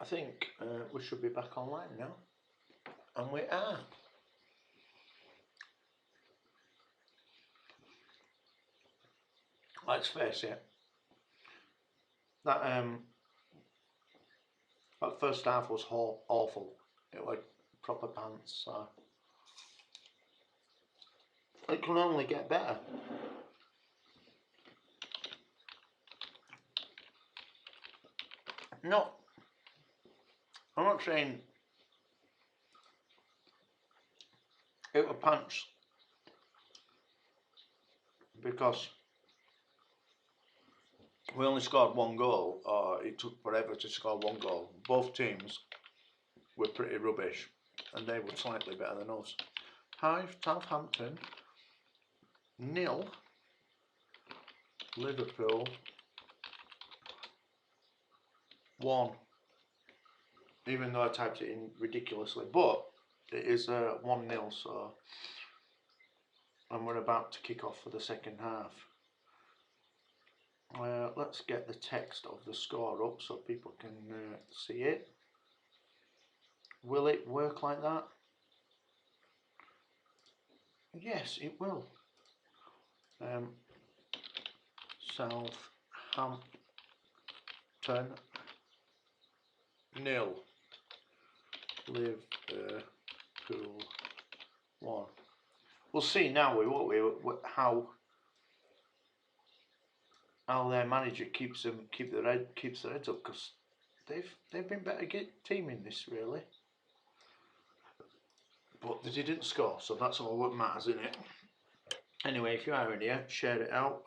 think we should be back online now, and we are. Let's face it, that first half was awful. It was proper pants, so it can only get better. No, I'm not saying it was pants because we only scored one goal, or it took forever to score one goal. Both teams were pretty rubbish, and they were slightly better than us. Southampton 0, Liverpool 1. Even though I typed it in ridiculously, but it is 1-0. So, and we're about to kick off for the second half. Let's get the text of the score up so people can see it. Will it work like that? Yes, it will. Southampton 0, Liverpool 1. We'll see now, won't we, how their manager keeps their heads up, because they've been better team in this, really. But they didn't score, so that's all that matters, isn't it? Anyway, if you are in here, share it out.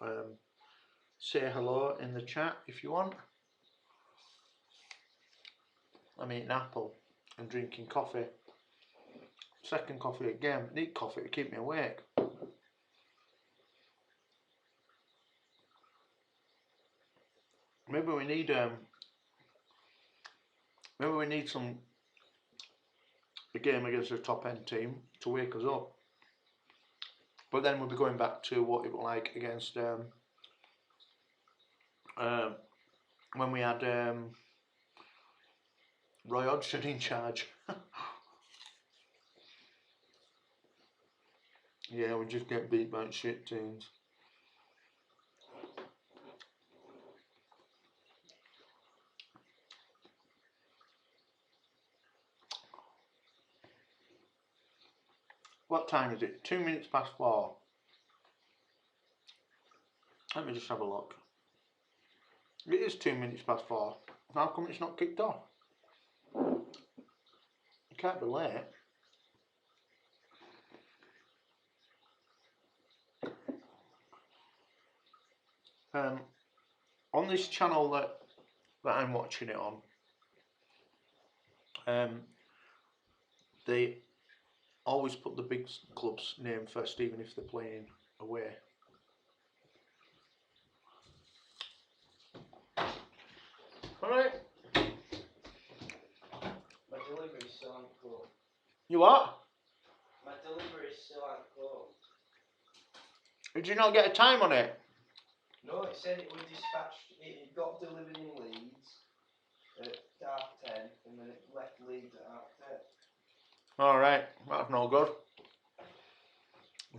Say hello in the chat if you want. I'm eating apple and drinking coffee. Second coffee again. Need coffee to keep me awake. Maybe we need a game against a top end team to wake us up. But then we'll be going back to what it was like against when we had Roy Hodgson in charge. Yeah, we just get beat by shit teams. What time is it? 2 minutes past 4. Let me just have a look. It is 2 minutes past 4. How come it's not kicked off? It can't be late. On this channel that I'm watching it on, they always put the big club's name first, even if they're playing away. Alright. My delivery's still on call. You what? My delivery's still on call. Did you not get a time on it? No, it said it was dispatched. It got delivered in Leeds at 10:30, and then it left Leeds at 10:30. Alright, that's no good.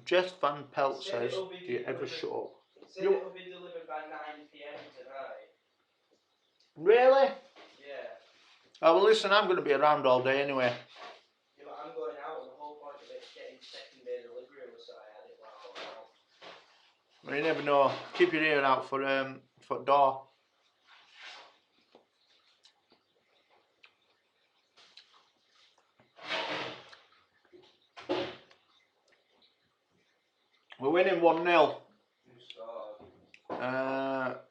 Jess Van Pelt says, do you ever shut up? It said it'll be delivered by 9 PM tonight. Really? Yeah. Oh, well listen, I'm going to be around all day anyway. Yeah, but I'm going out, and the whole point of it's getting second day delivery was so I had it while I was out. Well, you never know. Keep your ear out for door. We're winning 1-0.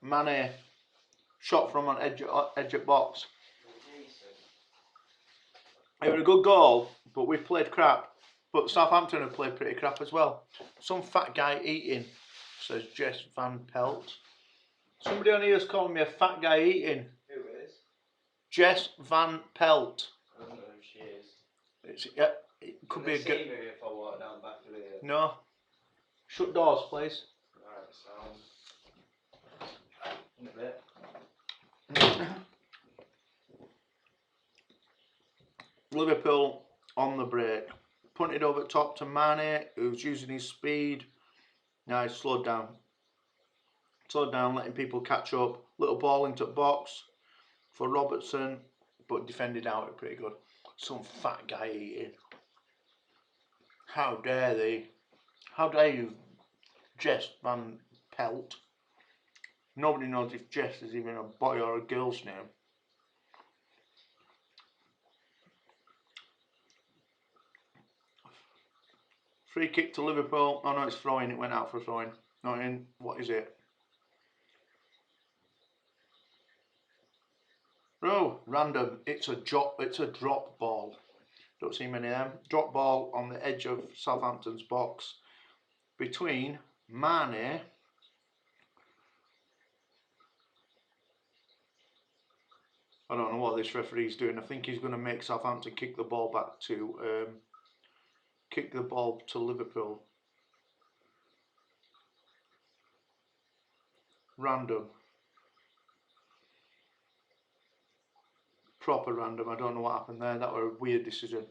Mane shot from on edge of box. It was a good goal, but we played crap. But Southampton have played pretty crap as well. Some fat guy eating, says Jess Van Pelt. Somebody on here is calling me a fat guy eating. Who is? Jess Van Pelt. I don't know who she is. Yeah, it could be a good. If I walk down back of here. No. Shut doors, please. Alright, sound. In a bit. Liverpool on the break. Punted over top to Mane, who's using his speed. Now he's slowed down. Slowed down, letting people catch up. Little ball into the box for Robertson, but defended out pretty good. Some fat guy eating. How dare they? How dare you, Jess Van Pelt? Nobody knows if Jess is even a boy or a girl's name. Free kick to Liverpool. Oh no, it's throwing. It went out for throwing. Not in. What is it? Oh, random. It's a drop ball. Don't see many of them. Drop ball on the edge of Southampton's box between Mane I don't know what this referee's doing. I think he's going to make Southampton kick the ball back to Liverpool. Random. Proper random. I don't know what happened there. That was a weird decision.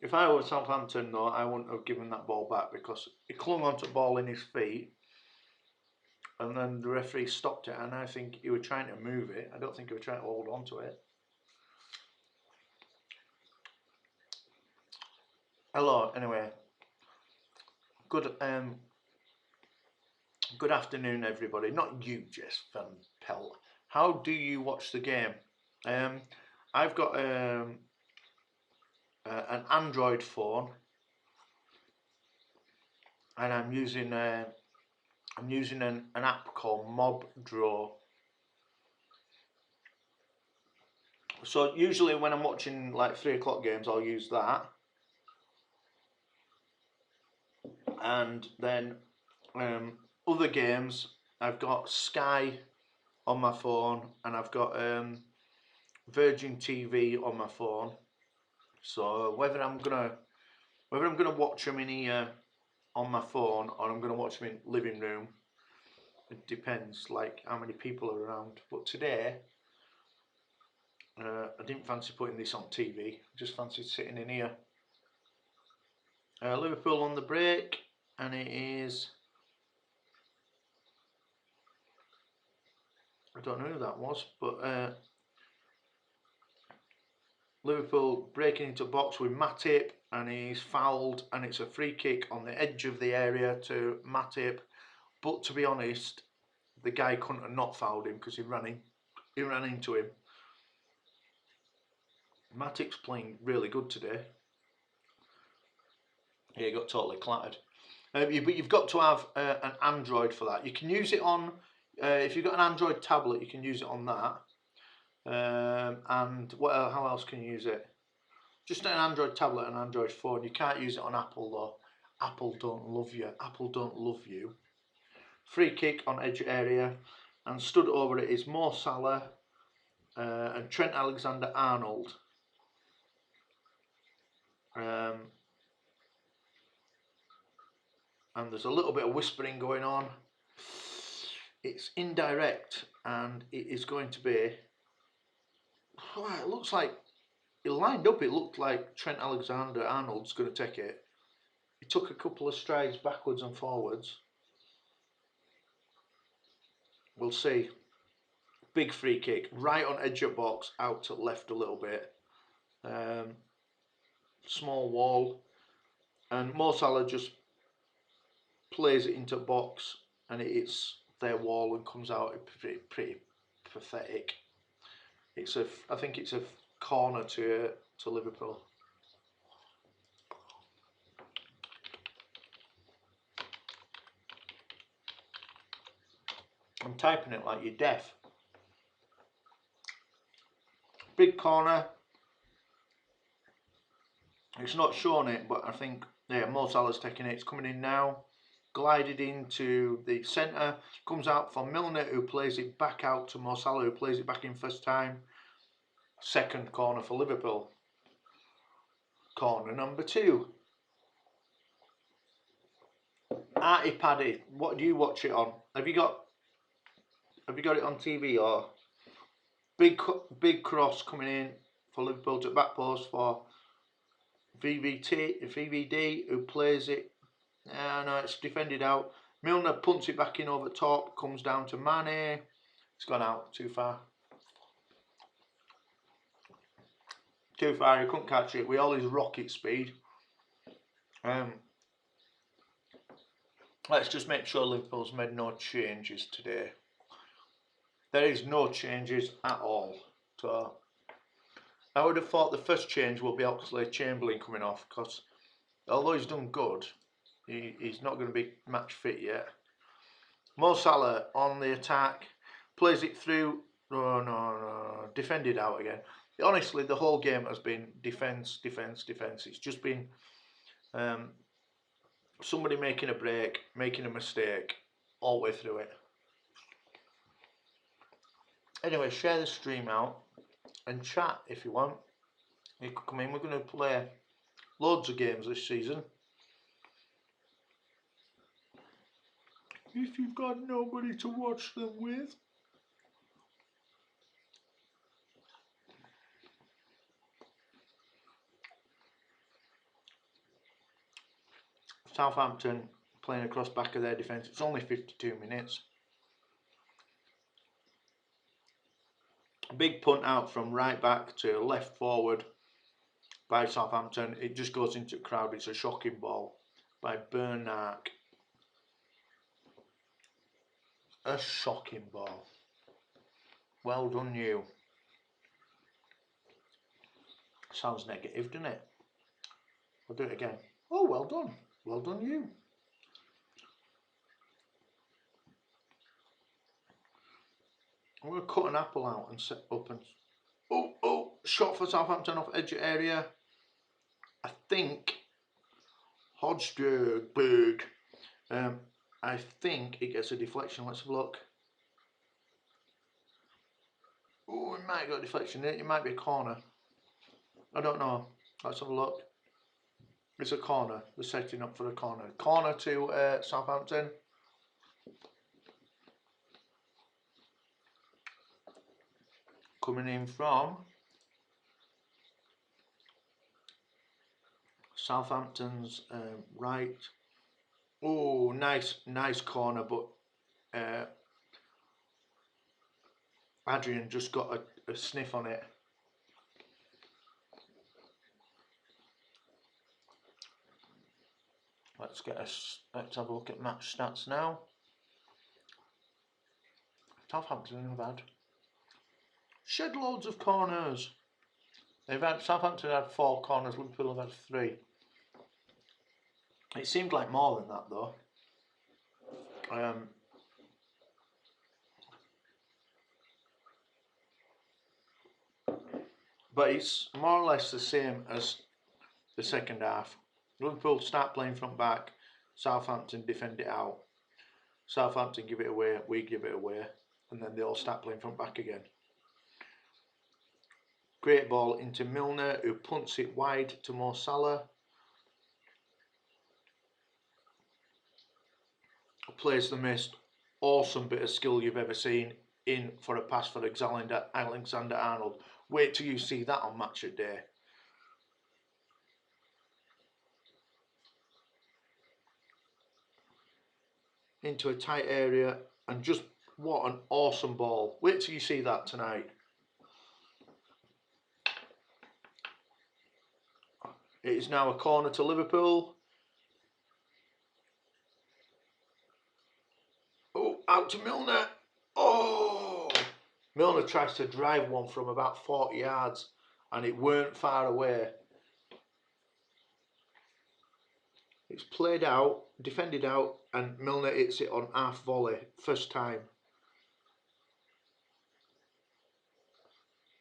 If I were Southampton though, I wouldn't have given that ball back because he clung onto the ball in his feet and then the referee stopped it, and I think he was trying to move it. I don't think he was trying to hold on to it. Hello, anyway. Good afternoon, everybody. Not you, Jess Van Pelt. How do you watch the game? I've got an Android phone, and I'm using an app called Mob Draw. So usually when I'm watching like 3 o'clock games, I'll use that, and then other games I've got Sky on my phone, and I've got Virgin TV on my phone. So whether I'm gonna watch them in here on my phone or I'm gonna watch them in living room, it depends like how many people are around. But today I didn't fancy putting this on TV. Just fancied sitting in here. Liverpool on the break, and it is, I don't know who that was, but Liverpool breaking into box with Matip, and he's fouled, and it's a free kick on the edge of the area to Matip. But to be honest, the guy couldn't have not fouled him because he ran into him. Matip's playing really good today. Yeah, he got totally clattered. But you've got to have an Android for that. You can use it on, if you've got an Android tablet, you can use it on that. And how else can you use it? Just an Android tablet and Android phone. You can't use it on Apple though. Apple don't love you. Apple don't love you. Free kick on edge area, and stood over it is Mo Salah and Trent Alexander-Arnold. And there's a little bit of whispering going on. It's indirect, and it is going to be, it looks like it lined up. It looked like Trent Alexander-Arnold's going to take it. He took a couple of strides backwards and forwards. We'll see. Big free kick, right on edge of box, out to left a little bit. Small wall, and Mo Salah just plays it into box, and it's their wall and comes out pretty pathetic. I think it's a corner to Liverpool. I'm typing it like you're deaf. Big corner. It's not showing it, but I think, yeah, Mo Salah's taking it. It's coming in now. Glided into the centre. Comes out for Milner, who plays it back out to Mo Salah, who plays it back in first time. Second corner for Liverpool. Corner number 2. Artie Paddy, what do you watch it on? Have you got it on TV or Big cross coming in for Liverpool to back post for VVD, who plays it. No, it's defended out. Milner punts it back in over top, comes down to Mane. It's gone out too far. Too far, he couldn't catch it with all his rocket speed. Let's just make sure Liverpool's made no changes today. There is no changes at all. So I would have thought the first change will be Oxlade-Chamberlain coming off, because although he's done good, he's not going to be match fit yet. Mo Salah on the attack, plays it through. No, defended out again. Honestly, the whole game has been defence. It's just been somebody making a break, making a mistake, all the way through it. Anyway, share the stream out and chat if you want. You could come in. We're going to play loads of games this season. If you've got nobody to watch them with. Southampton playing across back of their defence. It's only 52 minutes. Big punt out from right back to left forward by Southampton. It just goes into the crowd. It's a shocking ball by Bernard. A shocking ball. Well done, you. Sounds negative, doesn't it? I'll do it again. Oh, well done. Well done, you. I'm going to cut an apple out and set up and... Oh, shot for Southampton off edge area. I think Hodgberg. I think it gets a deflection. Let's have a look. Oh, it might get a deflection. It might be a corner. I don't know. Let's have a look. It's a corner. They're setting up for a corner. Corner to Southampton. Coming in from Southampton's right. Oh, nice corner, but Adrian just got a sniff on it. Let's have a look at match stats now. Southampton have had shed loads of corners. Southampton had 4 corners, Liverpool have had 3. It seemed like more than that though. But it's more or less the same as the second half. Liverpool start playing front back, Southampton defend it out. Southampton give it away, we give it away, and then they all start playing front back again. Great ball into Milner, who punts it wide to Mo Salah. Plays the most awesome bit of skill you've ever seen in for a pass for Alexander-Arnold. Wait till you see that on Match of Day. Into a tight area, and just what an awesome ball. Wait till you see that tonight. It is now a corner to Liverpool. Oh, out to Milner. Oh! Milner tries to drive one from about 40 yards, and it weren't far away. It's played out, defended out, and Milner hits it on half volley, first time.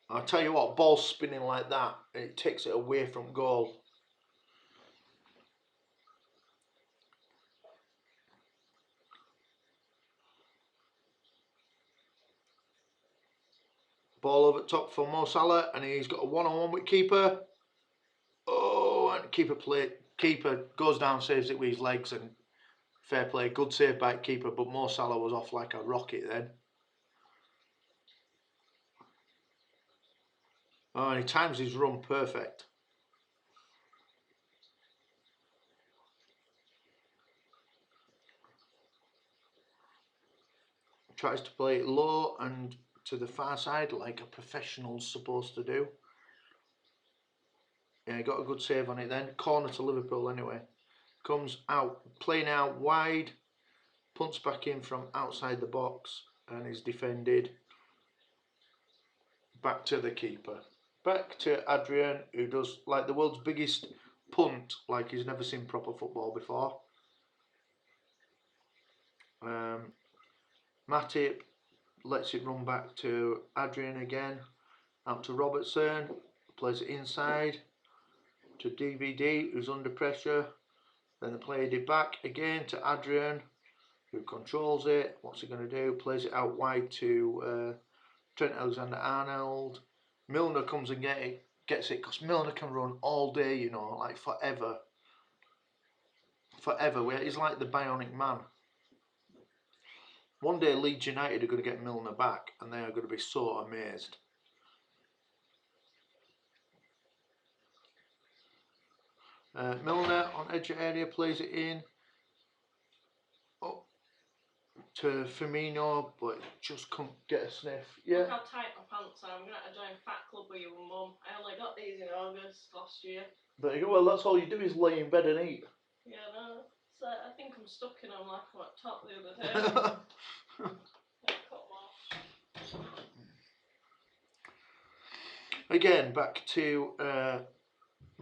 I'll tell you what, ball spinning like that, it takes it away from goal. Ball over top for Mo Salah, and he's got a one-on-one with keeper. Oh, and keeper goes down, saves it with his legs, and fair play, good save by keeper, but Mo Salah was off like a rocket then. Oh, and he times his run perfect. Tries to play it low and to the far side like a professional's supposed to do. Yeah, got a good save on it then. Corner to Liverpool anyway. Comes out, playing out wide, punts back in from outside the box and is defended. Back to the keeper. Back to Adrian, who does like the world's biggest punt, like he's never seen proper football before. Matip lets it run back to Adrian again. Out to Robertson, plays it inside to DVD, who's under pressure. Then they played it back again to Adrian, who controls it. What's he going to do? Plays it out wide to Trent Alexander-Arnold. Milner comes and gets it, because Milner can run all day, you know, like forever. Forever. He's like the bionic man. One day Leeds United are going to get Milner back and they are going to be so amazed. Milner on edge of area, plays it in. Up to Firmino, but just can't get a sniff. Yeah. Look how tight my pants are. I'm going to have to join Fat Club with you and Mum. I only got these in August last year. There you go. Well, that's all you do is lay in bed and eat. Yeah, no. So I think I'm stuck in them like I'm at top the other day. Again, back to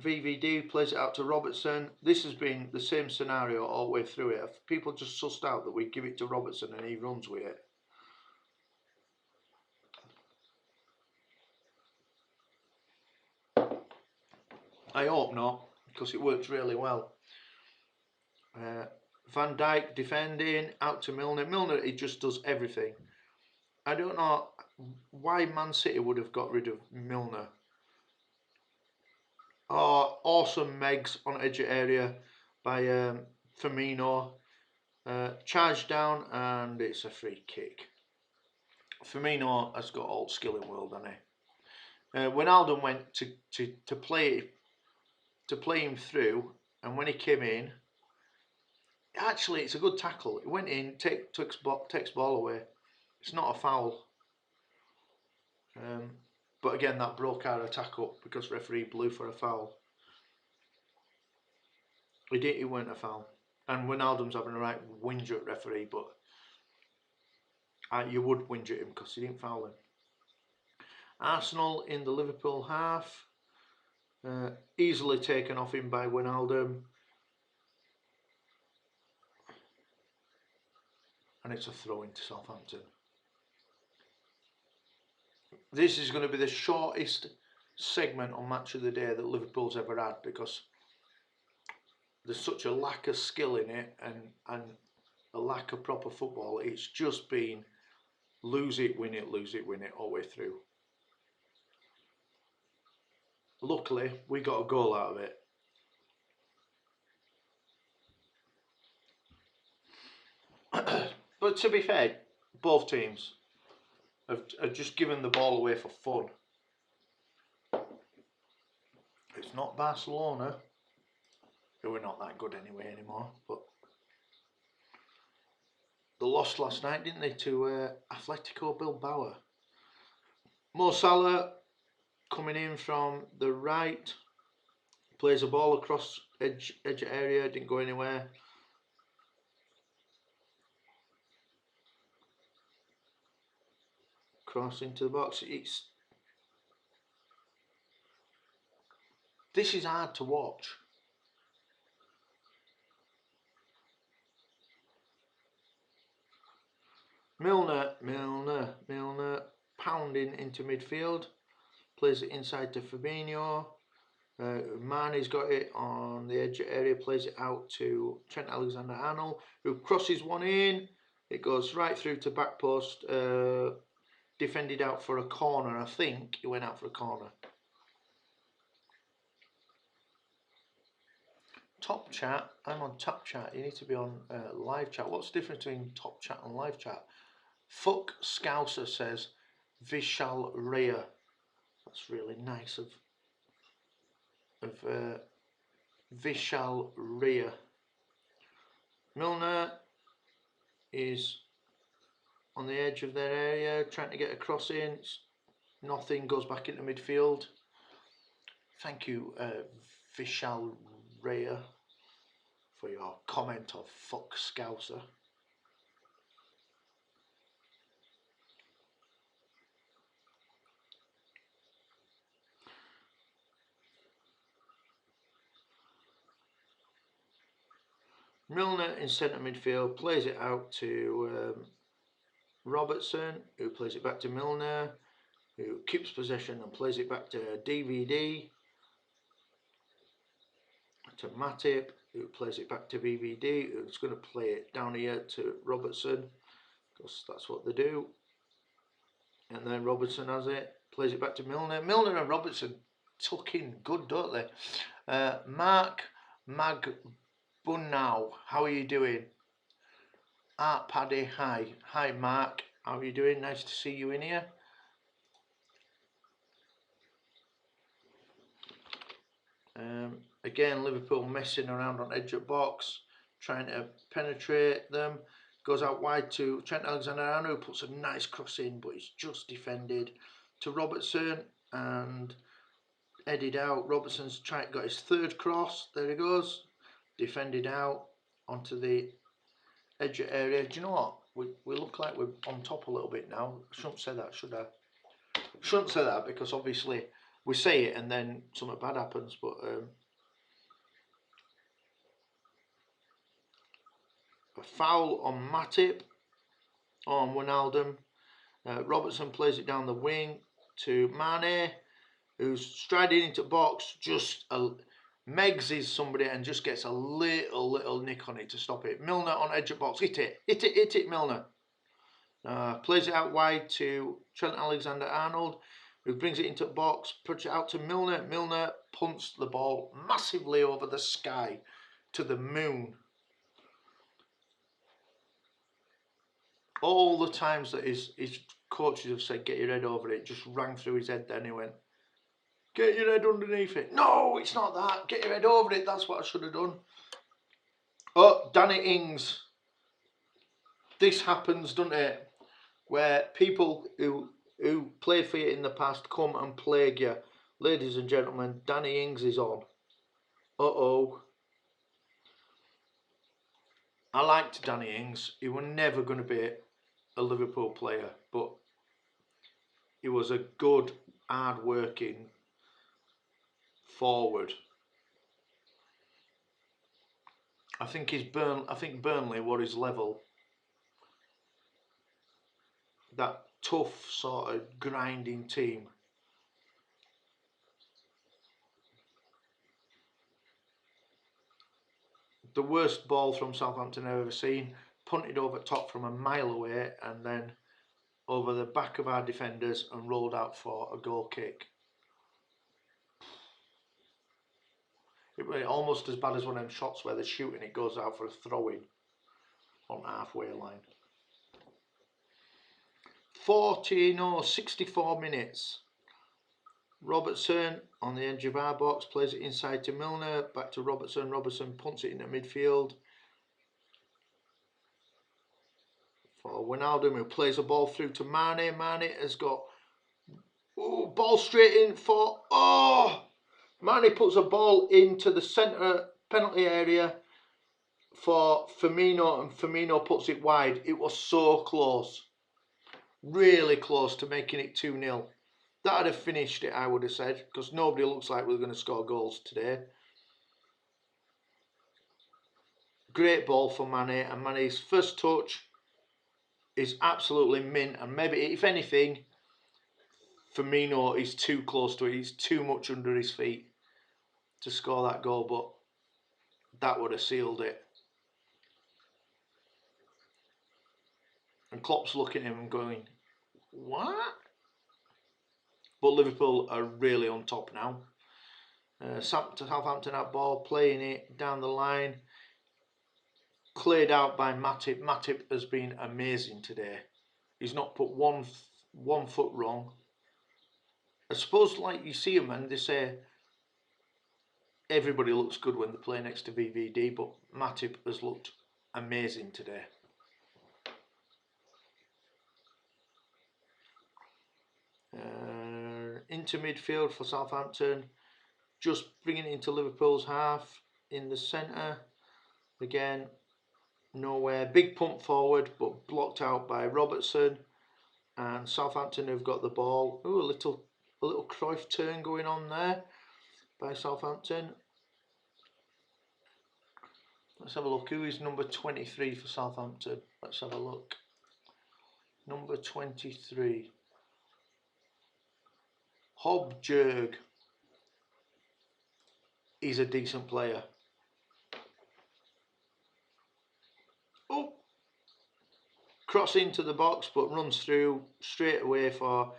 VVD, plays it out to Robertson. This has been the same scenario all the way through it. People just sussed out that we give it to Robertson and he runs with it. I hope not, because it works really well. Van Dijk defending, out to Milner. Milner, he just does everything. I don't know why Man City would have got rid of Milner. Oh, awesome Megs on edge of area by Firmino. Charged down and it's a free kick. Firmino has got all skill in the world, hasn't he? Wijnaldum went to play him through, and when he came in, actually it's a good tackle. He went in, takes ball away. It's not a foul. But again, that broke our attack up because referee blew for a foul. It weren't a foul. And Wijnaldum's having a right whinge at referee, but you would whinge at him because he didn't foul him. Arsenal in the Liverpool half. Easily taken off him by Wijnaldum. And it's a throw into Southampton. This is going to be the shortest segment on Match of the Day that Liverpool's ever had, because there's such a lack of skill in it and a lack of proper football. It's just been lose it, win it, lose it, win it all the way through. Luckily, we got a goal out of it. But to be fair, both teams have just given the ball away for fun. It's not Barcelona, who are not that good anyway anymore, but they lost last night, didn't they, to Atletico Bilbao. Mo Salah coming in from the right, plays a ball across edge area, didn't go anywhere. Cross into the box. This is hard to watch. Milner pounding into midfield, plays it inside to Firmino. Mane's got it on the edge area, plays it out to Trent Alexander-Arnold, who crosses one in. It goes right through to back post. Defended out for a corner. I think he went out for a corner. Top chat. I'm on top chat. You need to be on live chat. What's the difference between top chat and live chat? Fuck Scouser says Vishal Rhea. That's really nice of Vishal Rhea. Milner is on the edge of their area, trying to get a cross in. Nothing, goes back into midfield. Thank you, Vishal Rhea, for your comment of fuck Scouser. Milner in centre midfield, plays it out to Robertson, who plays it back to Milner, who keeps possession and plays it back to DVD, to Matip, who plays it back to VVD, who's going to play it down here to Robertson, because that's what they do. And then Robertson has it, plays it back to Milner. Milner and Robertson tuck in good, don't they? Mark Magbunau, how are you doing? Art Paddy, hi. Hi Mark, how are you doing? Nice to see you in here. Again, Liverpool messing around on edge of box, trying to penetrate them. Goes out wide to Trent Alexander-Arnold, who puts a nice cross in, but he's just defended to Robertson and headed out. Robertson's got his third cross. There he goes, defended out onto the edge area. Do you know what? We look like we're on top a little bit now. I shouldn't say that, should I? Shouldn't say that, because obviously we say it and then something bad happens. But a foul on Matip, on Wijnaldum. Robertson plays it down the wing to Mane, who's striding into box, just Meggs somebody and just gets a little nick on it to stop it. Milner on edge of box, hit it Milner. Plays it out wide to Trent Alexander-Arnold, who brings it into box, puts it out to Milner. Milner punts the ball massively over the sky to the moon. All the times that his coaches have said, get your head over it, just rang through his head then. He went, get your head underneath it. No, it's not that. Get your head over it. That's what I should have done. Oh, Danny Ings. This happens, doesn't it? Where people who played for you in the past come and plague you. Ladies and gentlemen, Danny Ings is on. Uh-oh. I liked Danny Ings. He was never going to be a Liverpool player, but he was a good, hard-working forward. I think Burnley were his level. That tough sort of grinding team. The worst ball from Southampton I've ever seen. Punted over top from a mile away and then over the back of our defenders and rolled out for a goal kick. It was almost as bad as one of them shots where they're shooting, it goes out for a throw-in on halfway line. 64 minutes. Robertson on the edge of our box, plays it inside to Milner, back to Robertson. Robertson punts it into midfield for Wijnaldum, who plays a ball through to Mane. Mane has got ball straight in for Mane puts a ball into the centre penalty area for Firmino, and Firmino puts it wide. It was so close, really close to making it 2-0. That'd have finished it, I would have said, because nobody looks like we're going to score goals today. Great ball for Mane, and Mane's first touch is absolutely mint, and maybe, if anything, Firmino is too close to it. He's too much under his feet to score that goal, but that would have sealed it. And Klopp's looking at him and going, what? But Liverpool are really on top now. Southampton at ball, playing it down the line. Cleared out by Matip. Matip has been amazing today. He's not put one foot wrong. I suppose, like you see them and they say everybody looks good when they play next to VVD, but Matip has looked amazing today. Into midfield for Southampton, just bringing it into Liverpool's half in the centre. Again, nowhere. Big pump forward, but blocked out by Robertson. And Southampton have got the ball. Ooh, a little Cruyff turn going on there by Southampton. Let's have a look. Who is number 23 for Southampton? Let's have a look. Number 23. Hobjerg. He's a decent player. Oh! Cross into the box, but runs through straight away for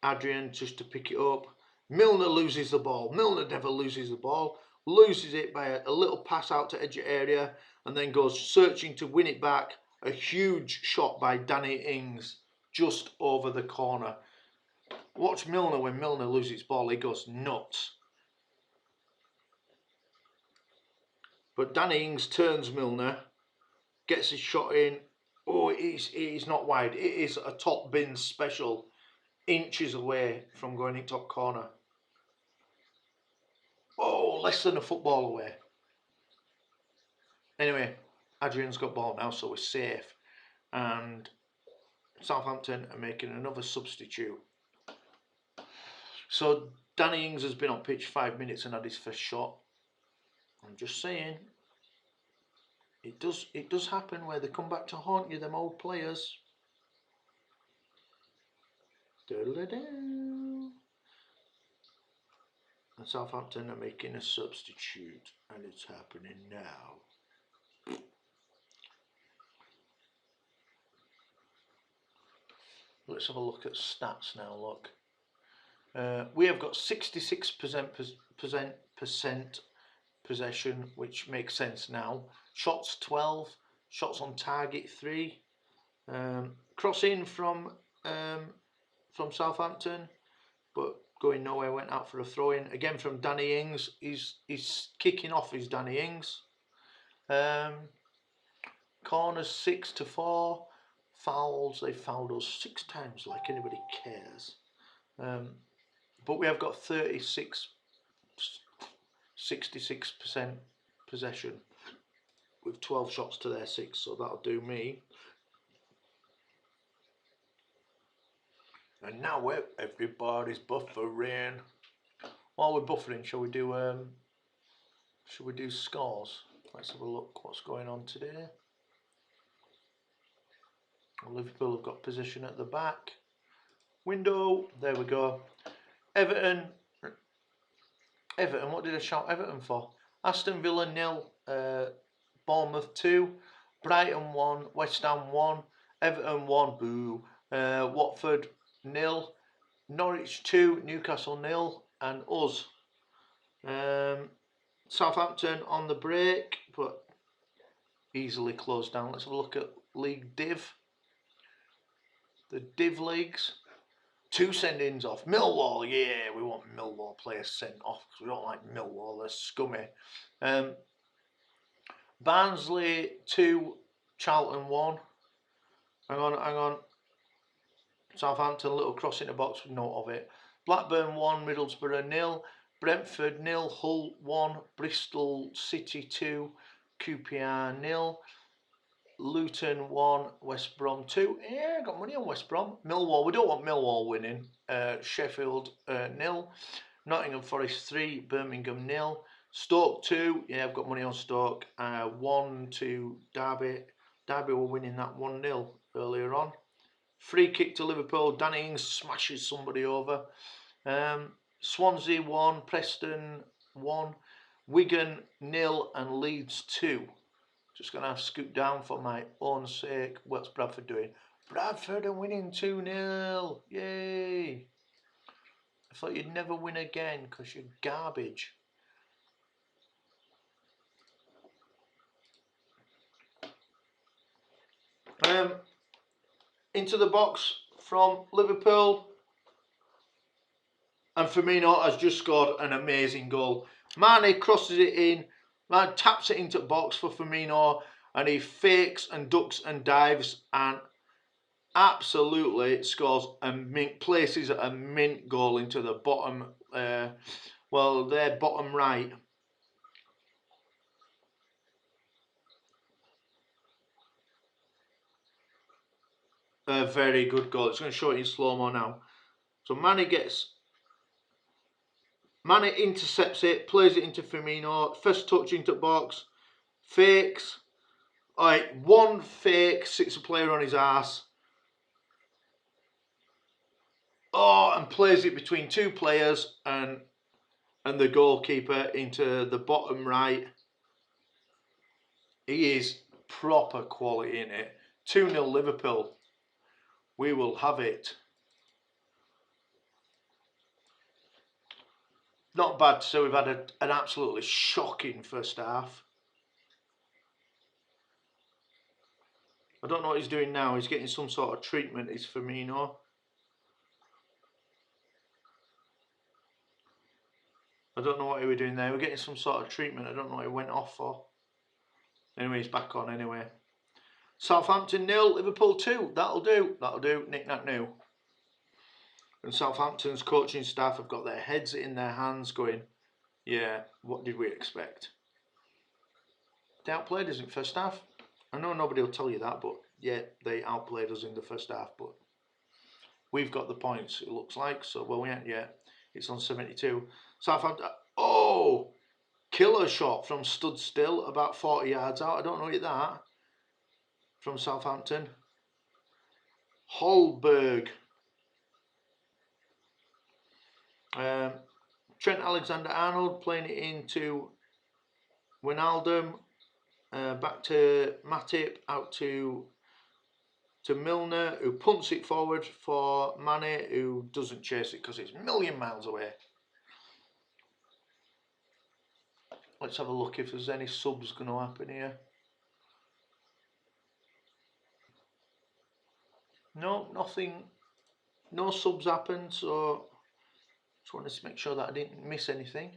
Adrian just to pick it up. Milner loses the ball. Milner never loses the ball. Loses it by a little pass out to edge area and then goes searching to win it back. A huge shot by Danny Ings just over the corner. Watch Milner when Milner loses his ball. He goes nuts. But Danny Ings turns Milner, gets his shot in. Oh, it is not wide. It is a top bin special. Inches away from going in top corner. Oh, less than a football away. Anyway, Adrian's got ball now, so we're safe. And Southampton are making another substitute. So Danny Ings has been on pitch 5 minutes and had his first shot. I'm just saying, it does happen where they come back to haunt you, them old players. And Southampton are making a substitute, and it's happening now. Let's have a look at stats now. Look, we have got 66% possession, which makes sense now. Shots 12, shots on target 3. Cross in from Southampton, but going nowhere, went out for a throw in again from Danny Ings. He's kicking off his Danny Ings. Corners 6-4. Fouls, they fouled us 6 times, like anybody cares. But we have got 66% possession with 12 shots to their 6, so that'll do me. And now everybody's buffering. While we're buffering, shall we do scores? Let's have a look what's going on today. Liverpool have got position at the back. Window, there we go. Everton, what did I shout Everton for? Aston Villa 0, Bournemouth 2, Brighton 1, West Ham 1, Everton 1, boo. Watford 0, Norwich 2, Newcastle 0, and us. Southampton on the break, but easily closed down. Let's have a look at League Div. The Div Leagues. 2 send-ins off. Millwall, yeah, we want Millwall players sent off because we don't like Millwall, they're scummy. Barnsley 2, Charlton 1. Hang on. Southampton, little cross in the box, note of it. Blackburn 1, Middlesbrough 0. Brentford 0, Hull 1. Bristol City 2, QPR 0. Luton 1, West Brom 2. Yeah, got money on West Brom. Millwall, we don't want Millwall winning. Sheffield 0. Nottingham Forest 3, Birmingham 0. Stoke 2, yeah, I've got money on Stoke. 1 to Derby. Derby were winning that 1-0 earlier on. Free kick to Liverpool. Danny Ings smashes somebody over. Swansea 1, Preston 1, Wigan 0, and Leeds 2. Just going to have to scoot down for my own sake. What's Bradford doing? Bradford are winning 2-0. Yay. I thought you'd never win again because you're garbage. Into the box from Liverpool. And Firmino has just scored an amazing goal. Mane crosses it in, man taps it into the box for Firmino, and he fakes and ducks and dives and absolutely scores places a mint goal into the bottom, their bottom right. A very good goal. It's going to show it in slow-mo now. So Mane intercepts it, plays it into Firmino, first touch into the box, fakes. Alright, one fake, sits a player on his ass. Oh, and plays it between two players and the goalkeeper into the bottom right. He is proper quality in it. 2-0 Liverpool. We will have it. Not bad, so we've had an absolutely shocking first half. I don't know what he's doing now. He's getting some sort of treatment, is Firmino. I don't know what he was doing there. We're getting some sort of treatment. I don't know what he went off for. Anyway, he's back on anyway. Southampton 0, Liverpool 2. That'll do. That'll do. Knick-knack new. And Southampton's coaching staff have got their heads in their hands going, yeah, what did we expect? They outplayed us in first half. I know nobody will tell you that, but yeah, they outplayed us in the first half. But we've got the points, it looks like. So, well, we ain't yet. It's on 72. Southampton, oh! Killer shot from stood still, about 40 yards out. I don't know what that. From Southampton. Holberg. Trent Alexander-Arnold playing it into Wijnaldum. Back to Matip, out to Milner, who punts it forward for Mane, who doesn't chase it because it's a million miles away. Let's have a look if there's any subs going to happen here. No, nothing. No subs happened, so just wanted to make sure that I didn't miss anything.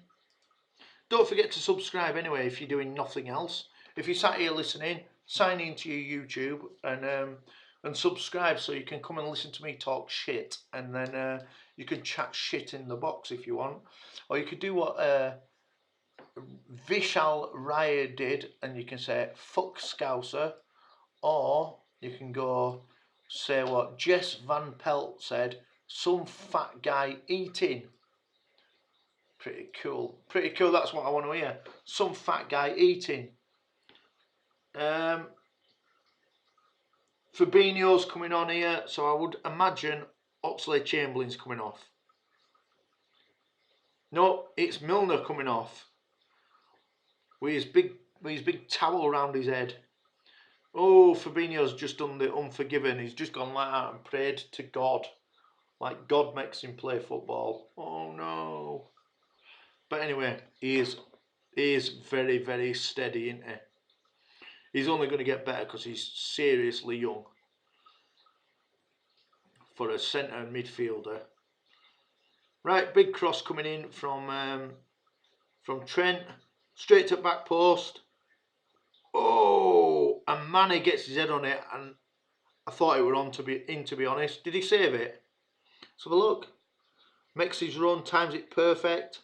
Don't forget to subscribe anyway if you're doing nothing else. If you're sat here listening, sign into your YouTube and subscribe so you can come and listen to me talk shit, and then you can chat shit in the box if you want, or you could do what Vishal Raya did, and you can say fuck Scouser, or you can go say what Jess Van Pelt said, some fat guy eating. Pretty cool. Pretty cool, that's what I want to hear. Some fat guy eating. Fabinho's coming on here, so I would imagine Oxlade-Chamberlain's coming off. No, it's Milner coming off. With his big towel around his head. Oh, Fabinho's just done the unforgiven. He's just gone like that and prayed to God. Like God makes him play football. Oh no. But anyway, he is very, very steady, isn't he? He's only going to get better because he's seriously young for a centre midfielder. Right, big cross coming in from Trent, straight to back post. Oh, and Mane gets his head on it, and I thought it were on to be honest. Did he save it? Let's have a look. Makes his run, times it perfect.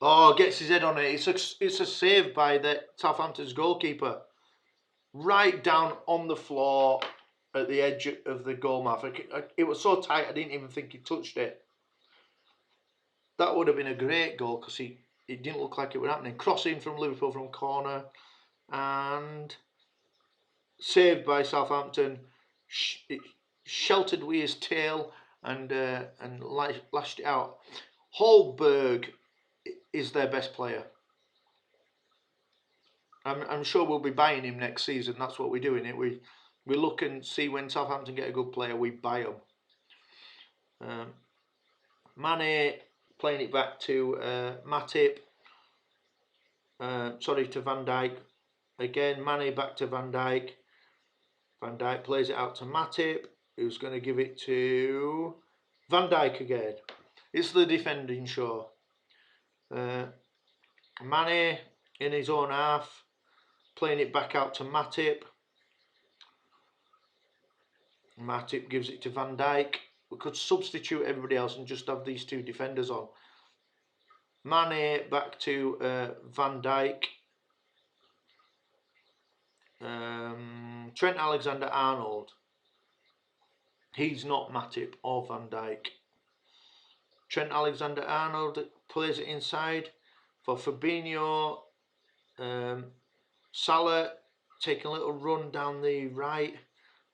Oh, gets his head on it. It's a save by the Southampton's goalkeeper. Right down on the floor at the edge of the goal mouth. It was so tight I didn't even think he touched it. That would have been a great goal because it didn't look like it was happening. Crossing from Liverpool from corner and saved by Southampton. Sheltered with his tail and lashed it out. Holberg is their best player. I'm sure we'll be buying him next season. That's what we're doing. We look and see when Southampton get a good player, we buy them. Mane playing it back to Matip. To Van Dijk. Again, Mane back to Van Dijk. Van Dijk plays it out to Matip, who's going to give it to Van Dijk again. It's the defending show. Mane in his own half, playing it back out to Matip. Matip gives it to Van Dijk. We could substitute everybody else and just have these two defenders on. Mane back to Van Dijk. Trent Alexander-Arnold. He's not Matip or Van Dijk. Trent Alexander-Arnold plays it inside for Firmino. Salah taking a little run down the right,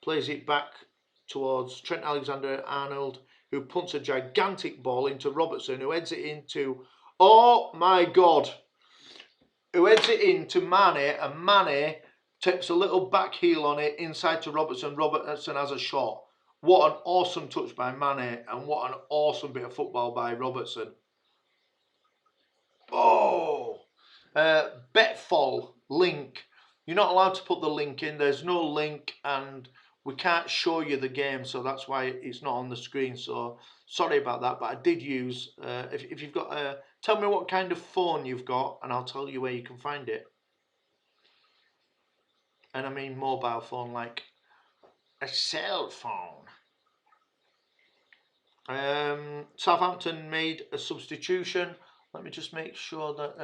plays it back towards Trent Alexander-Arnold, who punts a gigantic ball into Robertson, who heads it into, oh my God, who heads it into Mane, and Mane takes a little back heel on it inside to Robertson. Robertson has a shot. What an awesome touch by Mane, and what an awesome bit of football by Robertson. Oh! Betfall link. You're not allowed to put the link in. There's no link, and we can't show you the game, so that's why it's not on the screen. So sorry about that, but I did use. If you've got, tell me what kind of phone you've got, and I'll tell you where you can find it. And I mean mobile phone, like a cell phone. Southampton made a substitution. Let me just make sure that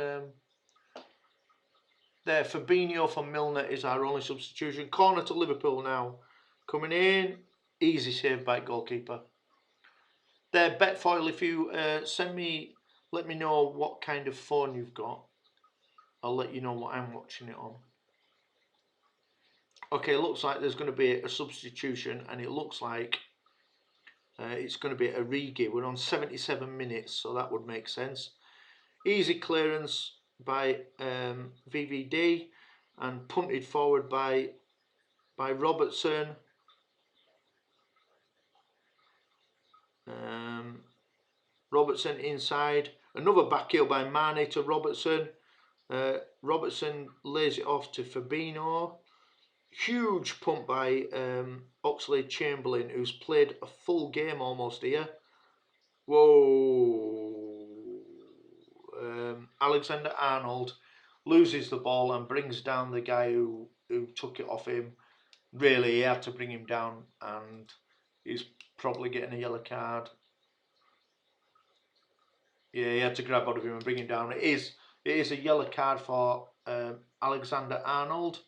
there, Fabinho for Milner is our only substitution. Corner to Liverpool now. Coming in, easy save by goalkeeper. There, Betfoil, if you let me know what kind of phone you've got. I'll let you know what I'm watching it on. Okay, it looks like there's going to be a substitution, and it looks like it's going to be Origi. We're on 77 minutes, so that would make sense. Easy clearance by VVD and punted forward by Robertson. Robertson inside. Another back heel by Mane to Robertson. Robertson lays it off to Firmino. Huge pump by Oxlade-Chamberlain, who's played a full game almost here. Whoa. Alexander-Arnold loses the ball and brings down the guy who took it off him. Really, he had to bring him down, and he's probably getting a yellow card. Yeah, he had to grab out of him and bring him down. It is a yellow card for Alexander-Arnold.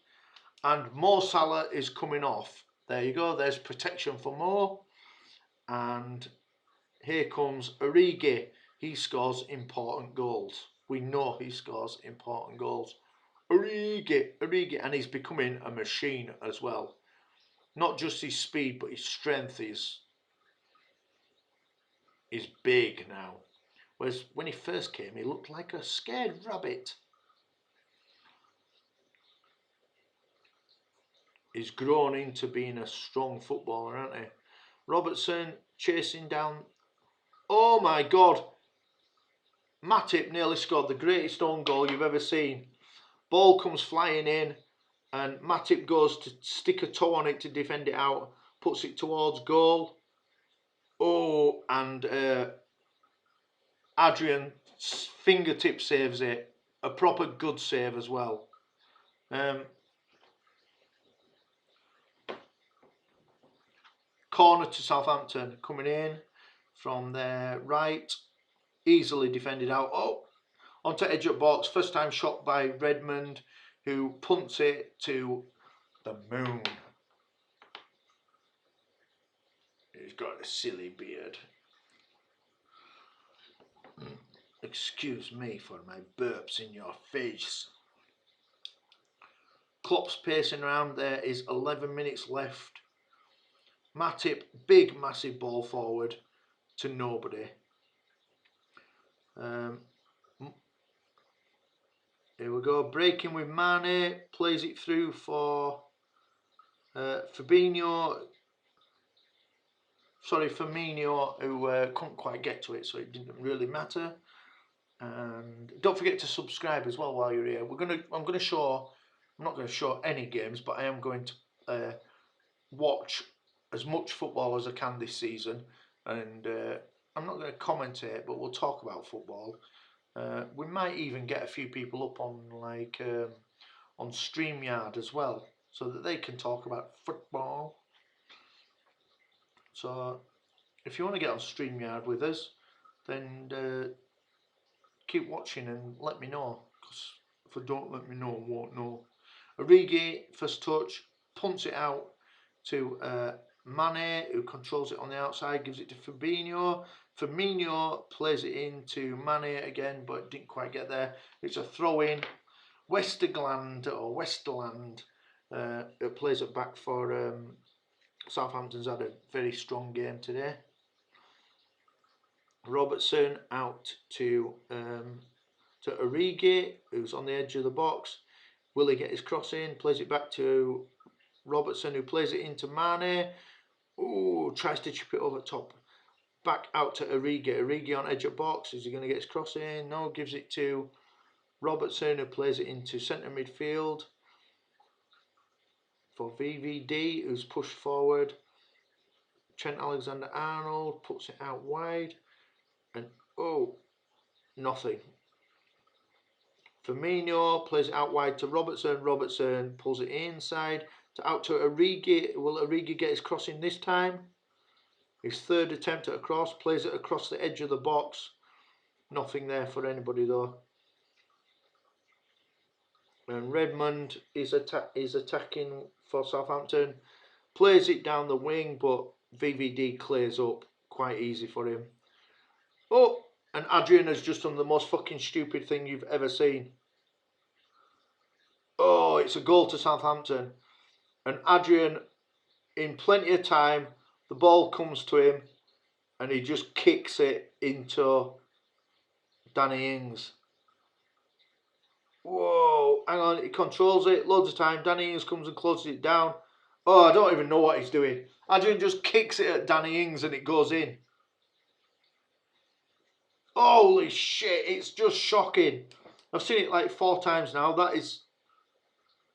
And Mo Salah is coming off. There you go. There's protection for Mo. And here comes Origi. He scores important goals. We know he scores important goals. Origi. And he's becoming a machine as well. Not just his speed, but his strength is big now. Whereas when he first came, he looked like a scared rabbit. He's grown into being a strong footballer, hasn't he? Robertson chasing down. Oh my God. Matip nearly scored the greatest own goal you've ever seen. Ball comes flying in, and Matip goes to stick a toe on it to defend it out. Puts it towards goal. Oh, and Adrian fingertip saves it. A proper good save as well. Corner to Southampton, coming in from their right, easily defended out. Oh, onto edge of box, first time shot by Redmond, who punts it to the moon. He's got a silly beard. Excuse me for my burps in your face. Klopp's pacing around. There is 11 minutes left. Matip, big massive ball forward to nobody. Here we go, breaking with Mane, plays it through for Firmino, who couldn't quite get to it, so it didn't really matter. And don't forget to subscribe as well while you're here. I'm not going to show any games, but I am going to watch as much football as I can this season, and I'm not going to commentate, but we'll talk about football. We might even get a few people up on on StreamYard as well, so that they can talk about football. So if you want to get on StreamYard with us, then keep watching and let me know, because if I don't let me know, I won't know. Origi, first touch, punts it out to Mane, who controls it on the outside, gives it to Firmino. Firmino plays it into Mane again, but didn't quite get there. It's a throw in. Westerland plays it back for Southampton's had a very strong game today. Robertson out to Origi, who's on the edge of the box. Will he get his cross in? Plays it back to Robertson, who plays it into Mane. Ooh, tries to chip it over top. Back out to Origi. Origi on edge of box. Is he going to get his cross in? No, gives it to Robertson, who plays it into centre midfield for VVD, who's pushed forward. Trent Alexander-Arnold puts it out wide. And oh, nothing. Firmino plays it out wide to Robertson. Robertson pulls it inside out to Origi. Will Origi get his cross in this time? His third attempt at a cross. Plays it across the edge of the box. Nothing there for anybody though. And Redmond is attacking for Southampton. Plays it down the wing, but VVD clears up quite easy for him. Oh, and Adrian has just done the most fucking stupid thing you've ever seen. Oh, it's a goal to Southampton. And Adrian, in plenty of time, the ball comes to him and he just kicks it into Danny Ings. Whoa, hang on, he controls it loads of time. Danny Ings comes and closes it down. Oh, I don't even know what he's doing. Adrian just kicks it at Danny Ings and it goes in. Holy shit, it's just shocking. I've seen it like 4 times now. That is...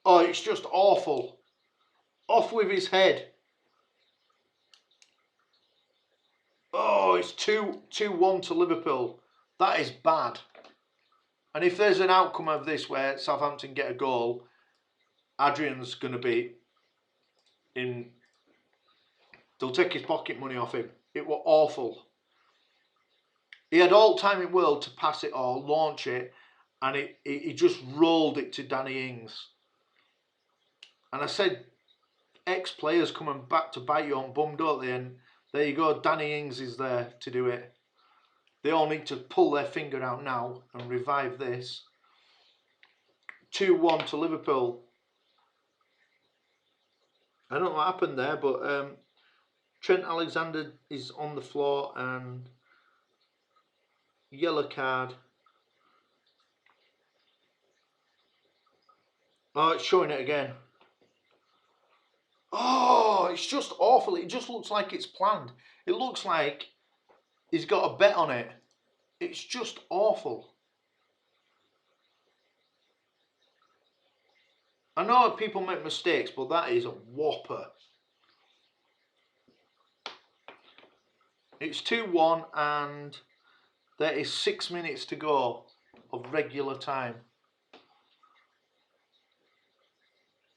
Oh, it's just awful. Off with his head. Oh, it's 2-1 to Liverpool. That is bad. And if there's an outcome of this where Southampton get a goal, Adrian's going to be in... They'll take his pocket money off him. It was awful. He had all time in the world to pass it or launch it, and he just rolled it to Danny Ings. And I said, ex-players coming back to bite you on bum, don't they? And there you go, Danny Ings is there to do it. They all need to pull their finger out now and revive this. 2-1 to Liverpool. I don't know what happened there, but Trent Alexander is on the floor and yellow card. Oh, it's showing it again. Oh, it's just awful. It just looks like it's planned. It looks like he's got a bet on it. It's just awful. I know people make mistakes, but that is a whopper. It's 2-1 and there is 6 minutes to go of regular time.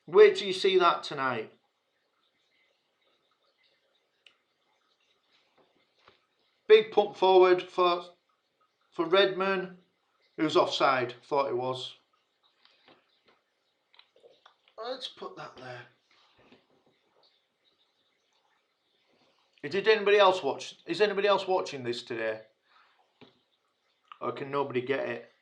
Wait till you see that tonight. Big pump forward for Redmond, who's offside. Thought it was. Let's put that there. Did anybody else watch? Is anybody else watching this today? Or can nobody get it?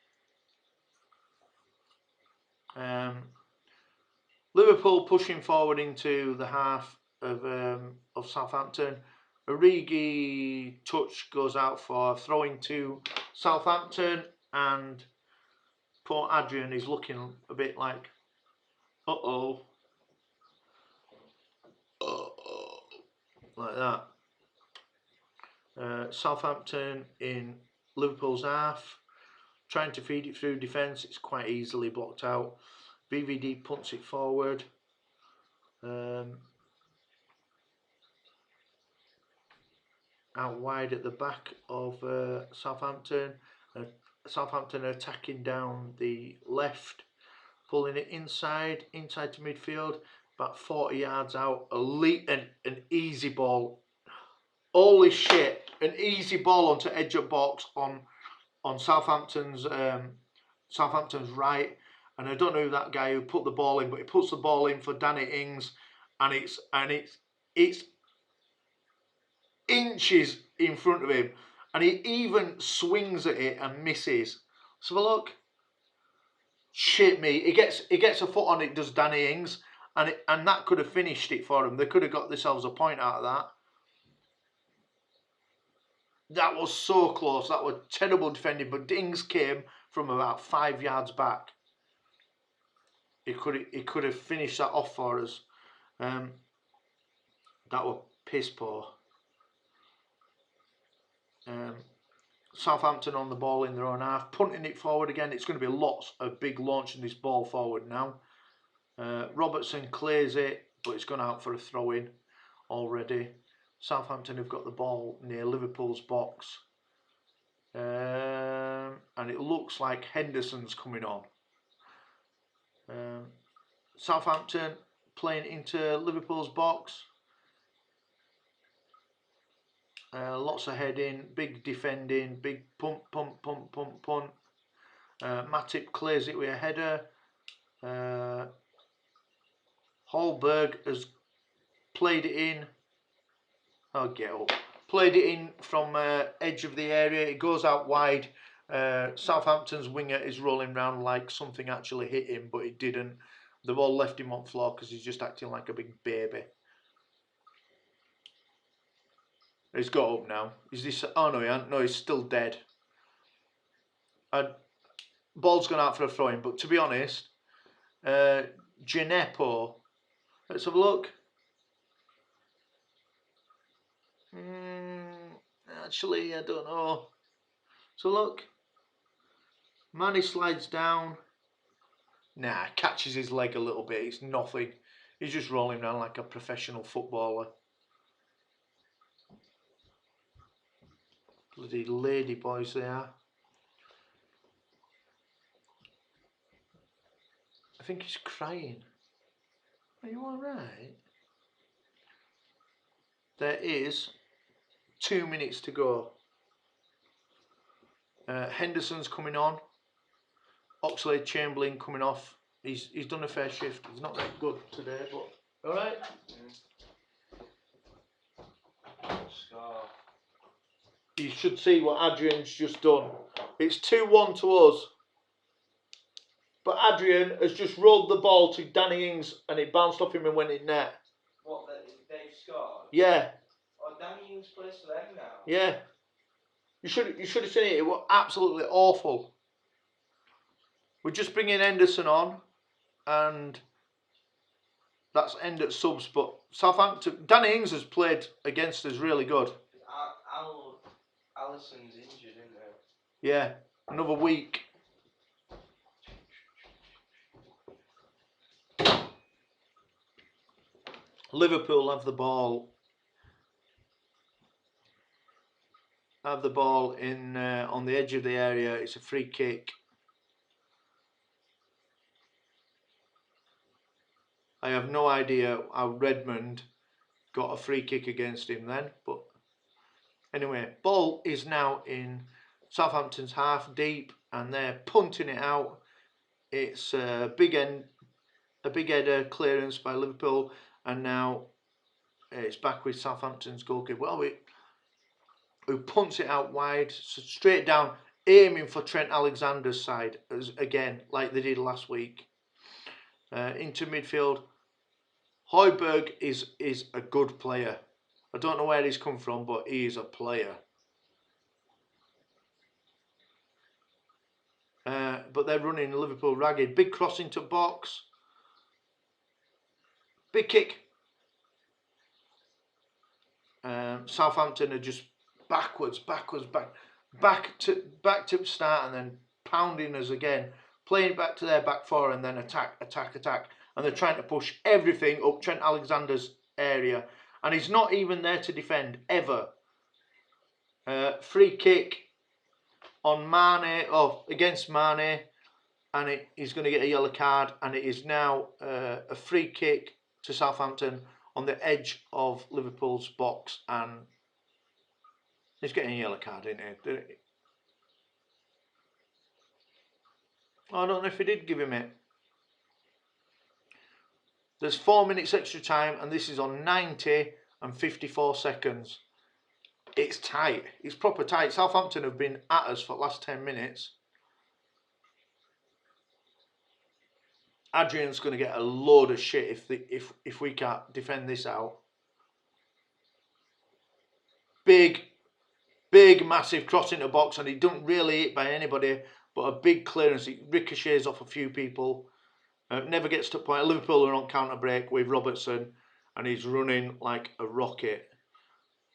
Liverpool pushing forward into the half of Southampton. Origi touch goes out for throwing to Southampton, and poor Adrian is looking a bit like, uh-oh. Like that. Southampton in Liverpool's half, trying to feed it through defence. It's quite easily blocked out. VVD punts it forward. out wide at the back of Southampton. Southampton are attacking down the left, pulling it inside to midfield, about 40 yards out. An easy ball. Holy shit! An easy ball onto edge of box on Southampton's right. And I don't know who that guy who put the ball in, but he puts the ball in for Danny Ings, and it's inches in front of him, and he even swings at it and misses. So look, shit me, he gets a foot on it, does Danny Ings, and that could have finished it for him. They could have got themselves a point out of that. That was so close. That was terrible defending, but Ings came from about 5 yards back. He could have finished that off for us. That was piss poor. Southampton on the ball in their own half, punting it forward again. It's going to be lots of big launching this ball forward now. Robertson clears it, but it's gone out for a throw in already. Southampton have got the ball near Liverpool's box, and it looks like Henderson's coming on. Southampton playing into Liverpool's box. Lots of heading, big defending, big punt. Matip clears it with a header. Hallberg has played it in. Oh, get up. Played it in from edge of the area. It goes out wide. Southampton's winger is rolling around like something actually hit him, but it didn't. The ball left him on the floor because he's just acting like a big baby. He's got up now. Is this? Oh no, he hasn't. No, he's still dead. Ball's gone out for a throw-in, but to be honest, Gineppo. Let's have a look. Actually, I don't know. So look, Manny slides down. Nah, catches his leg a little bit. It's nothing. He's just rolling around like a professional footballer. Bloody lady boys they are. I think he's crying. Are you alright? There is 2 minutes to go. Henderson's coming on. Oxlade-Chamberlain coming off. He's done a fair shift. He's not that good today, but alright. You should see what Adrian's just done. It's 2-1 to us. But Adrian has just rolled the ball to Danny Ings and it bounced off him and went in net. What, they've scored? Yeah. Oh, Danny Ings plays for them now? Yeah. You should have seen it. It was absolutely awful. We're just bringing Henderson on and that's end at subs. But Southampton, Danny Ings has played against us really good. Alisson's injured, isn't he? Yeah, another week. Liverpool have the ball. Have the ball in on the edge of the area. It's a free kick. I have no idea how Redmond got a free kick against him then, but anyway, ball is now in Southampton's half deep, and they're punting it out. It's a big header clearance by Liverpool, and now it's back with Southampton's goalkeeper. Well, who punts it out wide, so straight down, aiming for Trent Alexander's side again, like they did last week. Into midfield. Højbjerg is a good player. I don't know where he's come from, but he is a player. But they're running Liverpool ragged. Big cross into box. Big kick. Southampton are just backwards, back to start, and then pounding us again. Playing back to their back four and then attack. And they're trying to push everything up Trent Alexander's area. And he's not even there to defend, ever. Free kick on Mane, against Mane, and he's going to get a yellow card, and it is now a free kick to Southampton on the edge of Liverpool's box, and he's getting a yellow card, isn't he? I don't know if he did give him it. There's 4 minutes extra time, and this is on 90 and 54 seconds. It's tight. It's proper tight. Southampton have been at us for the last 10 minutes. Adrian's going to get a load of shit if we can't defend this out. Big, massive cross into box, and he doesn't really hit by anybody, but a big clearance. It ricochets off a few people. Never gets to point. Liverpool are on counter break with Robertson, and he's running like a rocket.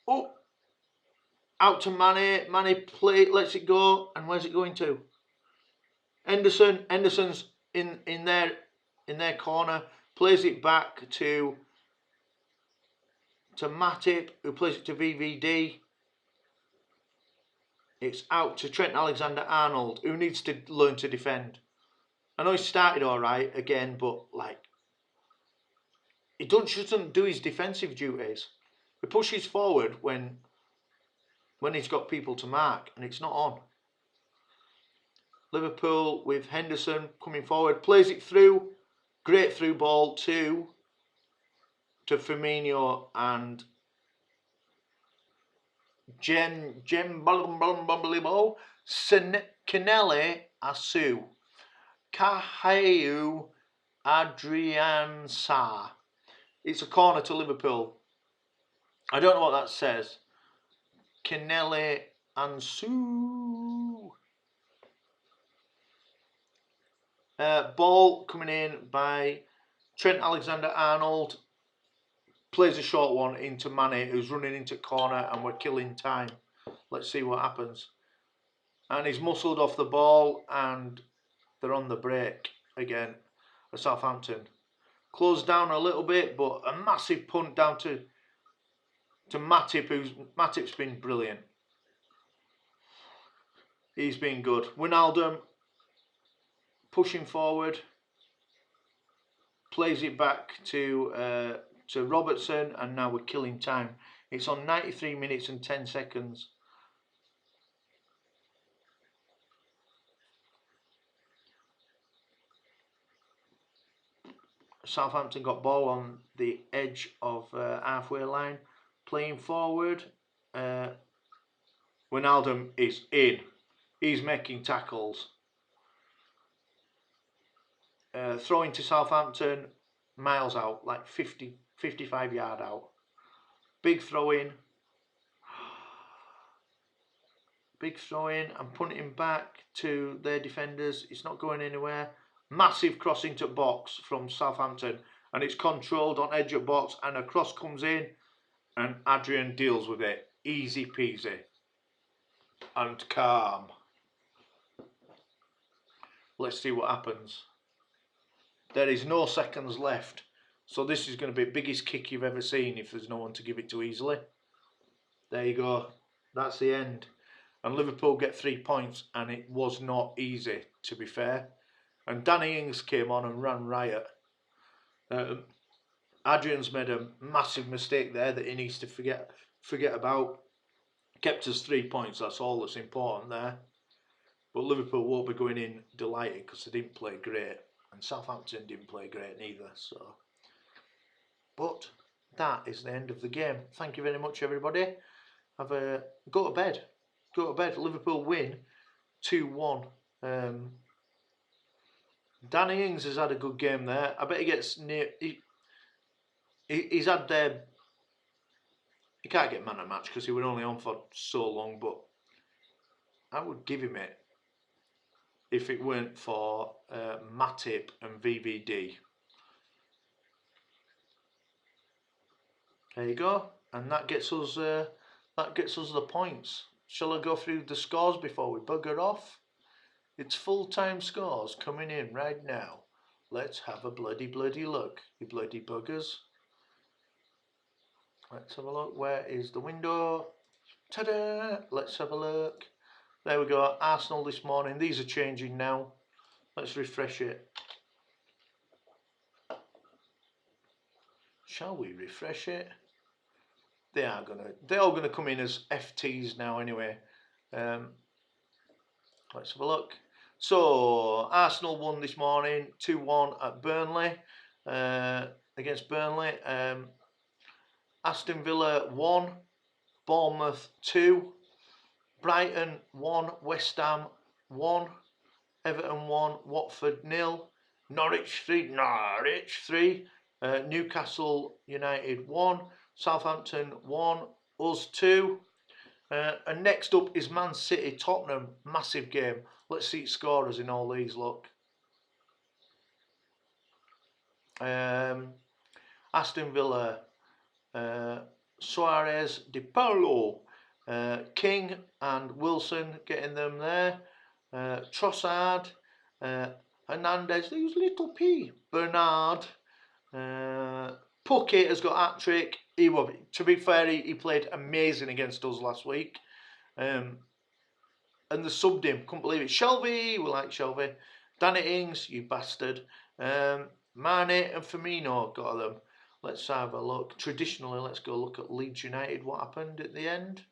Oh, out to Mane. Mane lets it go, and where's it going to? Henderson's in their corner. Plays it back to Matip, who plays it to VVD. It's out to Trent Alexander-Arnold, who needs to learn to defend. I know he started all right again, but like he shouldn't do his defensive duties. He pushes forward when he's got people to mark, and it's not on. Liverpool with Henderson coming forward, plays it through, great through ball to Firmino and Canele Asu. Kaheu Adrian Sa. It's a corner to Liverpool. I don't know what that says. Canele Ansu. Ball coming in by Trent Alexander-Arnold. Plays a short one into Mane, who's running into corner, and we're killing time. Let's see what happens. And he's muscled off the ball, and they're on the break again at Southampton. Closed down a little bit, but a massive punt down to Matip, Matip's been brilliant. He's been good. Wijnaldum pushing forward, plays it back to Robertson, and now we're killing time. It's on 93 minutes and 10 seconds. Southampton got ball on the edge of halfway line, playing forward. Wijnaldum is in. He's making tackles. Throwing to Southampton, miles out, like 55 yard out. Big throw in. Big throw in and punting back to their defenders. It's not going anywhere. Massive cross into box from Southampton, and it's controlled on edge of box, and a cross comes in, and Adrian deals with it. Easy peasy and calm. Let's see what happens. There is no seconds left, so this is going to be the biggest kick you've ever seen if there's no one to give it to easily. There you go. That's the end. And Liverpool get 3 points, and it was not easy, to be fair. And Danny Ings came on and ran riot. Adrian's made a massive mistake there that he needs to forget about. Kept us 3 points, that's all that's important there. But Liverpool won't be going in delighted because they didn't play great. And Southampton didn't play great neither. So, but that is the end of the game. Thank you very much, everybody. Go to bed. Go to bed. Liverpool win 2-1. Danny Ings has had a good game there. I bet he gets near. He's had he can't get man of match because he was only on for so long. But I would give him it if it weren't for Matip and VVD. There you go, and that gets us the points. Shall I go through the scores before we bugger off? It's full-time scores coming in right now. Let's have a bloody look, you bloody buggers. Let's have a look. Where is the window? Ta-da! Let's have a look. There we go. Arsenal this morning. These are changing now. Let's refresh it. Shall we refresh it? They're all gonna come in as FTs now anyway. Let's have a look. So Arsenal won this morning 2-1 at Burnley, against Burnley. Aston Villa 1, Bournemouth 2, Brighton 1, West Ham 1, Everton 1, Watford 0, Norwich 3, Newcastle United 1, Southampton 1, us 2. And next up is Man City Tottenham, massive game. Let's see scorers in all these. Look, Aston Villa, Suarez, Di Paolo, King and Wilson getting them there. Trossard, Hernandez, who's little P, Bernard, Puckett has got hat trick. To be fair, he played amazing against us last week. And they subbed him, couldn't believe it. Shelby, we like Shelby. Danny Ings, you bastard. Mane and Firmino got them. Let's have a look. Traditionally, let's go look at Leeds United. What happened at the end?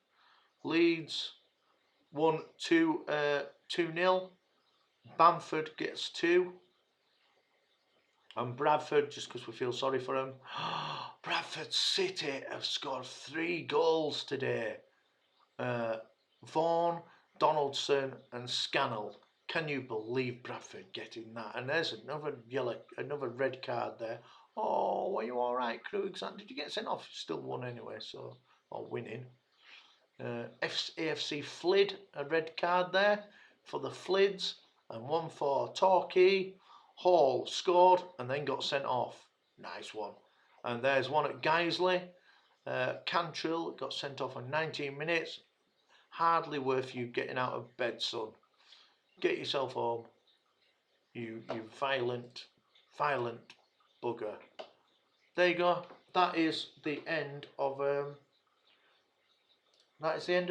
Leeds won 2-0. Bamford gets 2. And Bradford, just because we feel sorry for him. Bradford City have scored 3 goals today. Vaughan, Donaldson and Scannell. Can you believe Bradford getting that? And there's another red card there. Oh, were you all right, Krugs? Did you get sent off? Still won anyway, so, or winning. AFC Flid, a red card there for the Flids, and one for Torquay. Hall scored and then got sent off. Nice one. And there's one at Guiseley. Cantrill got sent off in 19 minutes. Hardly worth you getting out of bed, son. Get yourself home. You violent bugger. There you go. That is the end of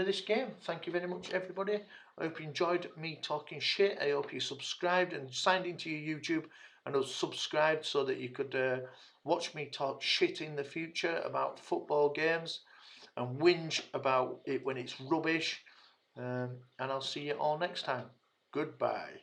this game. Thank you very much, everybody. I hope you enjoyed me talking shit. I hope you subscribed and signed into your YouTube and subscribed so that you could watch me talk shit in the future about football games and whinge about it when it's rubbish. And I'll see you all next time. Goodbye.